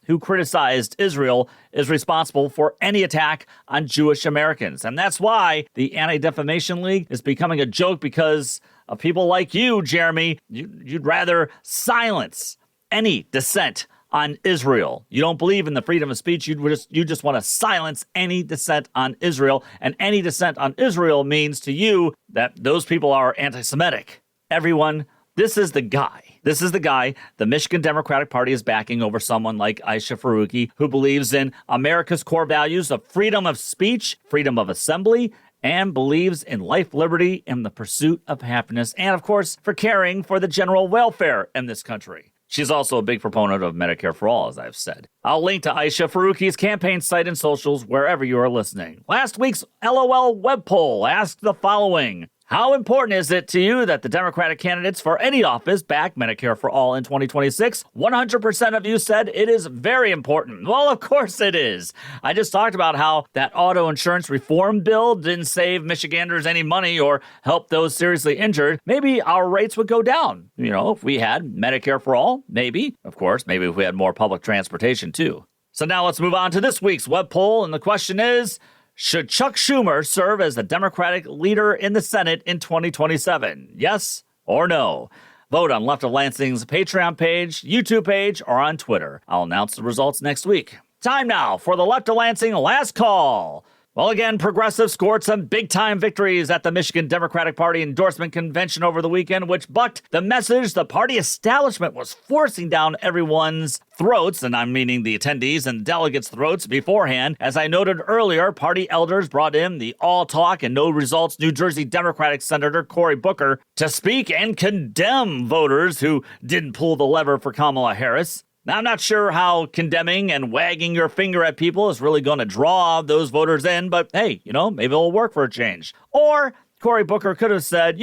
who criticized Israel is responsible for any attack on Jewish Americans. And that's why the Anti-Defamation League is becoming a joke, because of people like you, Jeremy. You'd rather silence any dissent on Israel. You don't believe in the freedom of speech. You just want to silence any dissent on Israel. And any dissent on Israel means to you that those people are anti-Semitic. Everyone, this is the guy. This is the guy the Michigan Democratic Party is backing over someone like Aisha Farooqi, who believes in America's core values of freedom of speech, freedom of assembly, and believes in life, liberty, and the pursuit of happiness, and of course, for caring for the general welfare in this country. She's also a big proponent of Medicare for all, as I've said. I'll link to Aisha Farooqi's campaign site and socials wherever you are listening. Last week's LOL web poll asked the following: how important is it to you that the Democratic candidates for any office back Medicare for all in 2026? 100% of you said it is very important. Well, of course it is. I just talked about how that auto insurance reform bill didn't save Michiganders any money or help those seriously injured. Maybe our rates would go down. You know, if we had Medicare for all, maybe. Of course, maybe if we had more public transportation too. So now let's move on to this week's web poll. And the question is, should Chuck Schumer serve as the Democratic leader in the Senate in 2027? Yes or no? Vote on Left of Lansing's Patreon page, YouTube page, or on Twitter. I'll announce the results next week. Time now for the Left of Lansing last call. Well, again, progressives scored some big-time victories at the Michigan Democratic Party endorsement convention over the weekend, which bucked the message the party establishment was forcing down everyone's throats, and I'm meaning the attendees and delegates' throats beforehand. As I noted earlier, party elders brought in the all-talk and no-results New Jersey Democratic Senator Cory Booker to speak and condemn voters who didn't pull the lever for Kamala Harris. Now, I'm not sure how condemning and wagging your finger at people is really going to draw those voters in, but hey, maybe it'll work for a change. Or Cory Booker could have said,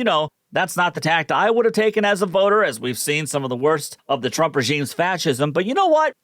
that's not the tact I would have taken as a voter, as we've seen some of the worst of the Trump regime's fascism. But you know what?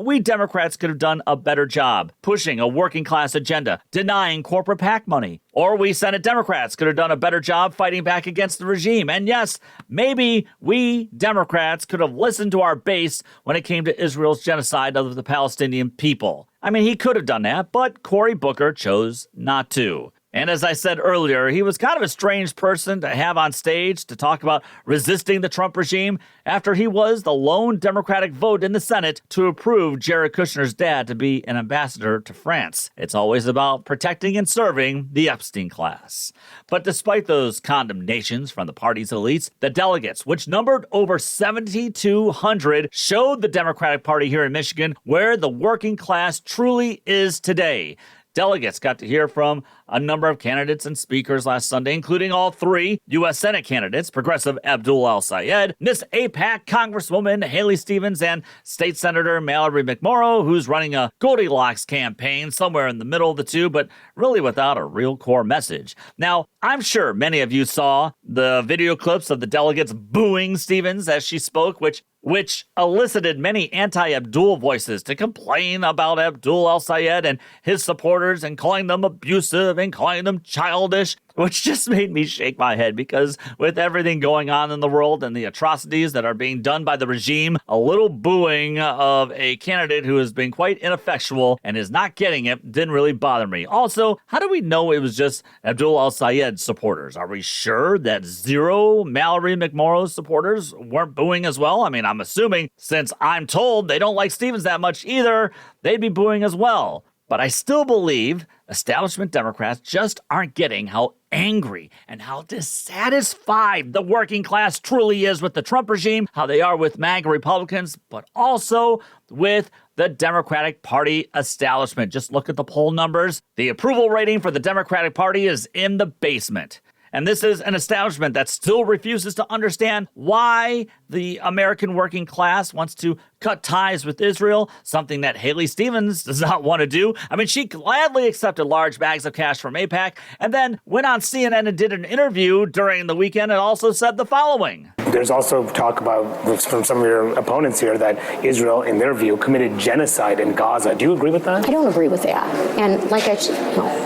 We Democrats could have done a better job pushing a working class agenda, denying corporate PAC money. Or we Senate Democrats could have done a better job fighting back against the regime. And yes, maybe we Democrats could have listened to our base when it came to Israel's genocide of the Palestinian people. I mean, he could have done that, but Cory Booker chose not to. And as I said earlier, he was kind of a strange person to have on stage to talk about resisting the Trump regime after he was the lone Democratic vote in the Senate to approve Jared Kushner's dad to be an ambassador to France. It's always about protecting and serving the Epstein class. But despite those condemnations from the party's elites, the delegates, which numbered over 7,200, showed the Democratic Party here in Michigan where the working class truly is today. Delegates got to hear from a number of candidates and speakers last Sunday, including all three U.S. Senate candidates, Progressive Abdul El-Sayed, Miss AIPAC Congresswoman Haley Stevens, and State Senator Mallory McMorrow, who's running a Goldilocks campaign somewhere in the middle of the two, but really without a real core message. Now, I'm sure many of you saw the video clips of the delegates booing Stevens as she spoke, which elicited many anti-Abdul voices to complain about Abdul El-Sayed and his supporters and calling them abusive and calling them childish, which just made me shake my head because with everything going on in the world and the atrocities that are being done by the regime, a little booing of a candidate who has been quite ineffectual and is not getting it didn't really bother me. Also, how do we know it was just Abdul El-Sayed supporters? Are we sure that zero Mallory McMorrow supporters weren't booing as well? I mean, I'm assuming since I'm told they don't like Stevens that much either, they'd be booing as well. But I still believe establishment Democrats just aren't getting how angry and how dissatisfied the working class truly is with the Trump regime, how they are with MAGA Republicans, but also with the Democratic Party establishment. Just look at the poll numbers. The approval rating for the Democratic Party is in the basement. And this is an establishment that still refuses to understand why the American working class wants to cut ties with Israel, something that Haley Stevens does not want to do. I mean, she gladly accepted large bags of cash from AIPAC and then went on CNN and did an interview during the weekend and also said the following. There's also talk about, from some of your opponents here, that Israel, in their view, committed genocide in Gaza. Do you agree with that? I don't agree with that. And like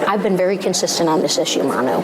I've been very consistent on this issue, Manu.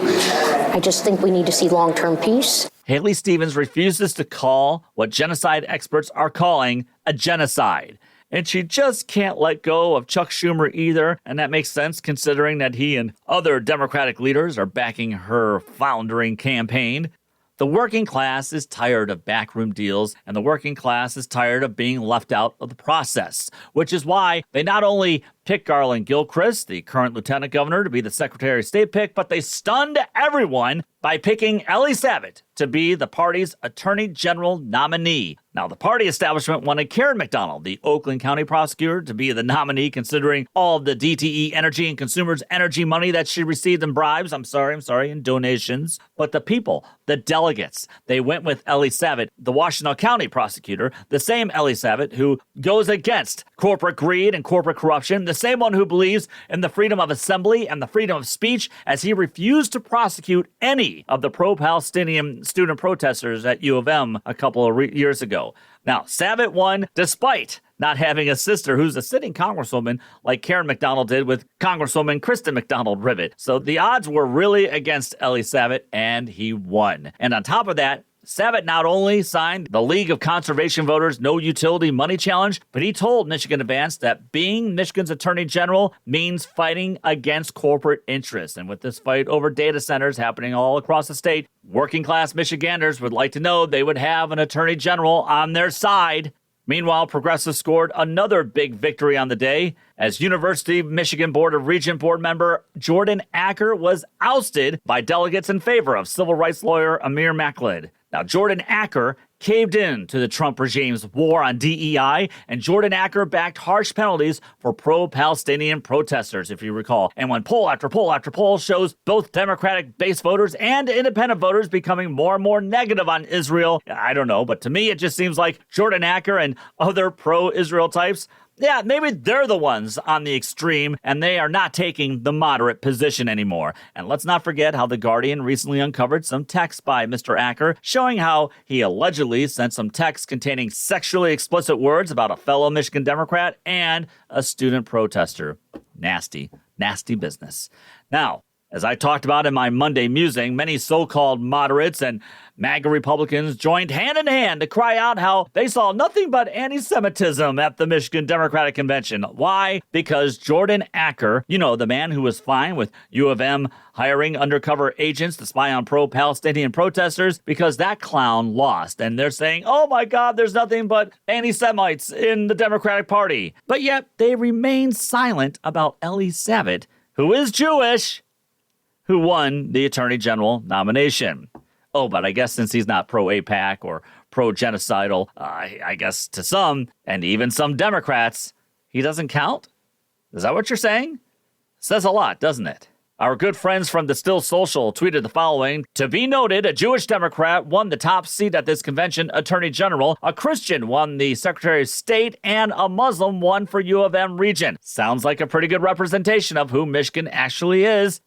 I just think we need to see long-term peace. Haley Stevens refuses to call what genocide experts are calling a genocide. And she just can't let go of Chuck Schumer either, and that makes sense considering that he and other Democratic leaders are backing her foundering campaign. The working class is tired of backroom deals, and the working class is tired of being left out of the process, which is why they not only picked Garland Gilchrist, the current lieutenant governor, to be the Secretary of State pick, but they stunned everyone by picking Ellie Savitt to be the party's Attorney General nominee. Now, the party establishment wanted Karen McDonald, the Oakland County prosecutor, to be the nominee, considering all of the DTE Energy and Consumers Energy money that she received in bribes. In donations. But the people, the delegates, they went with Ellie Savitt, the Washington County prosecutor, the same Ellie Savitt who goes against corporate greed and corporate corruption, the same one who believes in the freedom of assembly and the freedom of speech, as he refused to prosecute any of the pro-Palestinian student protesters at U of M a couple of years ago. Now, Savitt won despite not having a sister who's a sitting congresswoman like Karen McDonald did with Congresswoman Kristen McDonald-Rivet. So the odds were really against Ellie Savitt, and he won. And on top of that, Savitt not only signed the League of Conservation Voters No Utility Money Challenge, but he told Michigan Advance that being Michigan's Attorney General means fighting against corporate interests. And with this fight over data centers happening all across the state, working class Michiganders would like to know they would have an Attorney General on their side. Meanwhile, progressives scored another big victory on the day as University of Michigan Board of Regents board member Jordan Acker was ousted by delegates in favor of civil rights lawyer Amir Maklid. Now, Jordan Acker caved in to the Trump regime's war on DEI, and Jordan Acker backed harsh penalties for pro-Palestinian protesters, if you recall. And when poll after poll after poll shows both Democratic-based voters and independent voters becoming more and more negative on Israel, I don't know, but to me it just seems like Jordan Acker and other pro-Israel types, yeah, maybe they're the ones on the extreme, and they are not taking the moderate position anymore. And let's not forget how The Guardian recently uncovered some texts by Mr. Acker showing how he allegedly sent some texts containing sexually explicit words about a fellow Michigan Democrat and a student protester. Nasty, nasty business. Now, as I talked about in my Monday musing, many so-called moderates and MAGA Republicans joined hand in hand to cry out how they saw nothing but antisemitism at the Michigan Democratic Convention. Why? Because Jordan Acker, the man who was fine with U of M hiring undercover agents to spy on pro-Palestinian protesters, because that clown lost. And they're saying, oh my God, there's nothing but anti-Semites in the Democratic Party. But yet they remain silent about Ellie Savitt, who is Jewish, who won the Attorney General nomination. Oh, but I guess since he's not pro-AIPAC or pro-genocidal, I guess to some, and even some Democrats, he doesn't count? Is that what you're saying? Says a lot, doesn't it? Our good friends from the Still Social tweeted the following: to be noted, a Jewish Democrat won the top seat at this convention, Attorney General, a Christian won the Secretary of State, and a Muslim won for U of M region. Sounds like a pretty good representation of who Michigan actually is.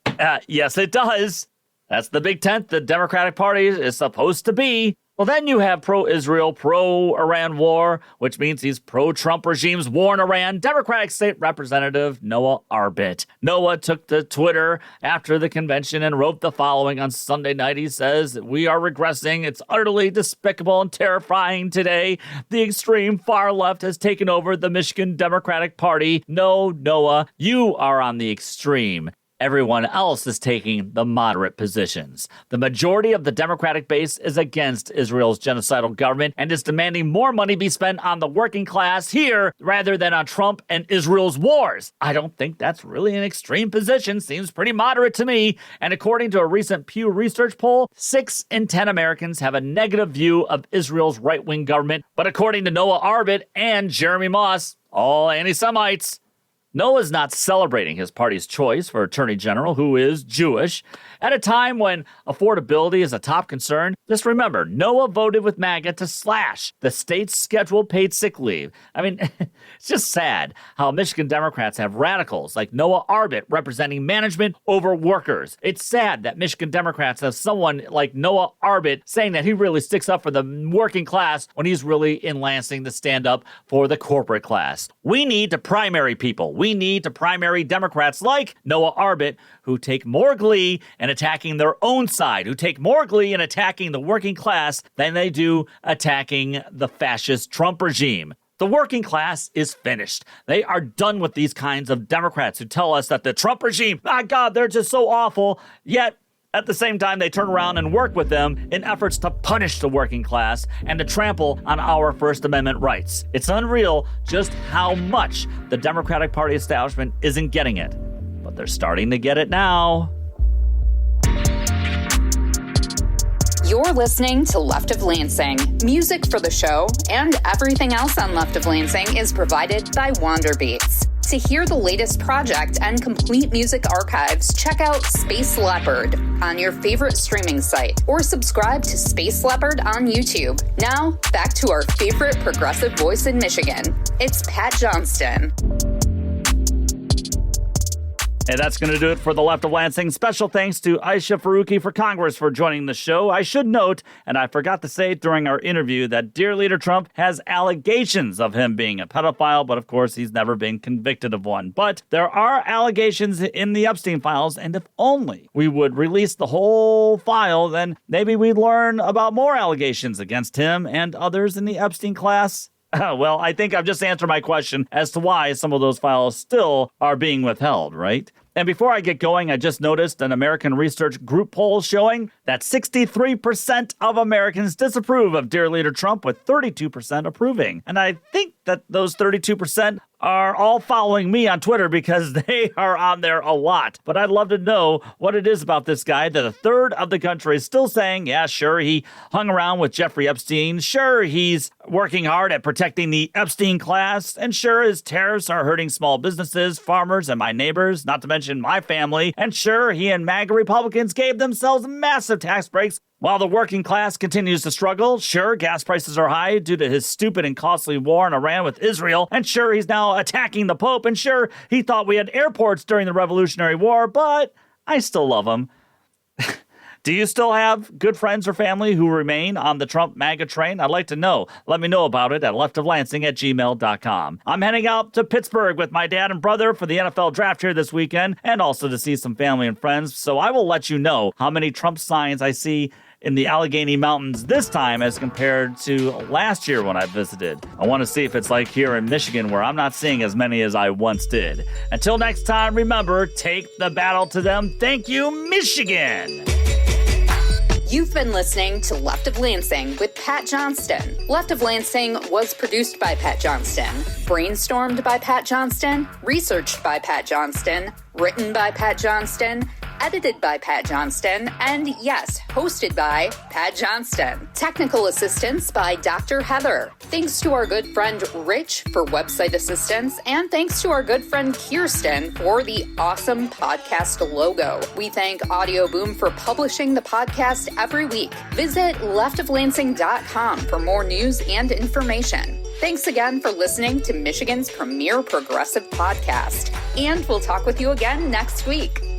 Yes, it does. That's the big tent the Democratic Party is supposed to be. Well, then you have pro-Israel, pro-Iran war, which means these pro-Trump regimes war in Iran. Democratic State Representative Noah Arbit. Noah took to Twitter after the convention and wrote the following on Sunday night. He says, we are regressing. It's utterly despicable and terrifying today. The extreme far left has taken over the Michigan Democratic Party. No, Noah, you are on the extreme. Everyone else is taking the moderate positions. The majority of the Democratic base is against Israel's genocidal government and is demanding more money be spent on the working class here rather than on Trump and Israel's wars. I don't think that's really an extreme position. Seems pretty moderate to me. And according to a recent Pew Research poll, 6 in 10 Americans have a negative view of Israel's right-wing government. But according to Noah Arbit and Jeremy Moss, all anti-Semites. Noah's not celebrating his party's choice for Attorney General, who is Jewish. At a time when affordability is a top concern, just remember, Noah voted with MAGA to slash the state's scheduled paid sick leave. I mean, it's just sad how Michigan Democrats have radicals like Noah Arbit representing management over workers. It's sad that Michigan Democrats have someone like Noah Arbit saying that he really sticks up for the working class when he's really in Lansing to stand up for the corporate class. We need to primary people. We need to primary Democrats like Noah Arbit, who take more glee in attacking their own side, who take more glee in attacking the working class than they do attacking the fascist Trump regime. The working class is finished. They are done with these kinds of Democrats who tell us that the Trump regime, God, they're just so awful. Yet, at the same time, they turn around and work with them in efforts to punish the working class and to trample on our First Amendment rights. It's unreal just how much the Democratic Party establishment isn't getting it. But they're starting to get it now. You're listening to Left of Lansing. Music for the show and everything else on Left of Lansing is provided by Wanderbeats. To hear the latest project and complete music archives, check out Space Leopard on your favorite streaming site or subscribe to Space Leopard on YouTube. Now, back to our favorite progressive voice in Michigan. It's Pat Johnston. And that's going to do it for the Left of Lansing. Special thanks to Aisha Farooqi for Congress for joining the show. I should note, and I forgot to say it during our interview, that dear Leader Trump has allegations of him being a pedophile, but of course he's never been convicted of one. But there are allegations in the Epstein files, and if only we would release the whole file, then maybe we'd learn about more allegations against him and others in the Epstein class. Well, I think I've just answered my question as to why some of those files still are being withheld, right? And before I get going, I just noticed an American Research Group poll showing that 63% of Americans disapprove of dear Leader Trump, with 32% approving. And I think that those 32% are all following me on Twitter because they are on there a lot. But I'd love to know what it is about this guy that a third of the country is still saying, yeah, sure, he hung around with Jeffrey Epstein. Sure, he's working hard at protecting the Epstein class. And sure, his tariffs are hurting small businesses, farmers, and my neighbors, not to mention my family. And sure, he and MAGA Republicans gave themselves massive tax breaks while the working class continues to struggle. Sure, gas prices are high due to his stupid and costly war in Iran with Israel. And sure, he's now attacking the Pope. And sure, he thought we had airports during the Revolutionary War, but I still love him. Do you still have good friends or family who remain on the Trump MAGA train? I'd like to know. Let me know about it at leftoflansing@gmail.com. I'm heading out to Pittsburgh with my dad and brother for the NFL draft here this weekend, and also to see some family and friends. So I will let you know how many Trump signs I see in the Allegheny Mountains this time as compared to last year when I visited. I want to see if it's like here in Michigan, where I'm not seeing as many as I once did. Until next time, remember, take the battle to them. Thank you, Michigan. You've been listening to Left of Lansing with Pat Johnston. Left of Lansing was produced by Pat Johnston, brainstormed by Pat Johnston, researched by Pat Johnston, written by Pat Johnston, edited by Pat Johnston, and yes, hosted by Pat Johnston. Technical assistance by Dr. Heather. Thanks to our good friend Rich for website assistance, and thanks to our good friend Kirsten for the awesome podcast logo. We thank Audio Boom for publishing the podcast every week. Visit leftoflansing.com for more news and information. Thanks again for listening to Michigan's premier progressive podcast, and we'll talk with you again next week.